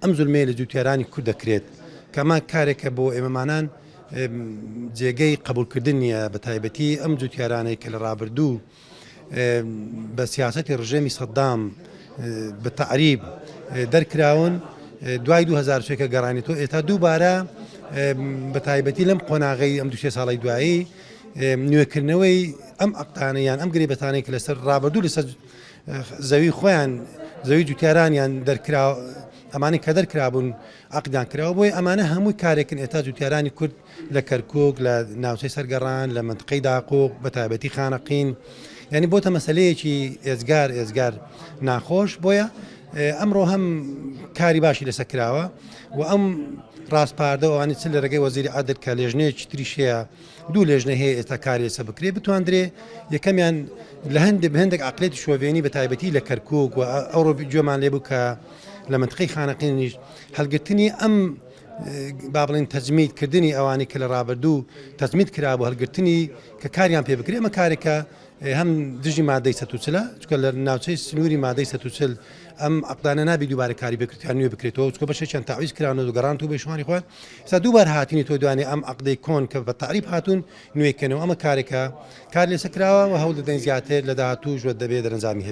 ئەم زولمەیە لە جوتیارانی کورد دەکرێت کەمان کارێکە بۆ ئێمەمانان جێگەی قبولکردن نیە بە تایبەتی ئەم جوتیارانەی کە لە ڕابردوو بە سیاسەتی ڕژێمی سەدام بە تەعریب دەرکراون دوای 2003 کە گەڕانێتەوە ئێتا دووبارە بە تایبەتی لەم قۆناغی ئەم 2 ساڵی دوایی نوێکردنەوەی ئەم ئەقتانەیان ئەم گرێبەتانەی کە لەسەر ڕابردوو لەسەر زەوی خۆیان زەوی جوتیارانیان دەرکرا ئەمانی کە دەرکرابوون عقدان کراوە بۆی ئەمانە هەمووی کارێکن ئێتا جوتیارانی کورد لە کەرکووک لە ناوچەی سەرگەڕان لە منطقەی داقوق بە تایبەتی خانەقین یعنی بۆتە مەسەلەیەکی ئێزگار ناخۆش بۆیە ئەمڕۆ هەم کاری باشی لەسەر کراوە و ئەم ڕاستپاردە ئەوانی چ لە ڕێگەی وەزیری عەدل کە لێژنەیەکی تریشەیە دوو لێژنە هەیە ئێستا کاری لەسەر بکرێ بتواندرێ یەکەمیان لە هەندێک عقلێتی شۆڤێنی بە تایبەتی لە کەرکووک و ئەوڕۆ گوێمان لێ بوو کە لە منطقەی خانەقینیش هەڵگرتنی ئەم با بڵێن تەجمیدکردنی ئەوانی کە لە ڕابردوو تەجمید کرابوو هەڵگرتنی کە کاریان پێ بکرێ ئەمە کارێکە هەم دژی مادەی 140 چکە لە ناوچەی سنووری مادەی 140 ئەم عقدانە نابی دووبارە کاری بکرێتیان نوێ بکرێتەوە چکە بەشێکیان تاویز کراون و گەڕان و بە شوانی خۆیان ئێستا دووبار هاتینی تۆ دوانێ ئەم عقدەی کۆن کە بە تعریب هاتوون نوێکەنەوە ئەمە کارێکە کار لێسەر کراوە و هەوڵ دەدەین زیاتر لە داهاتوو ژوەت دەبێت دەرەنجامی هەبێت.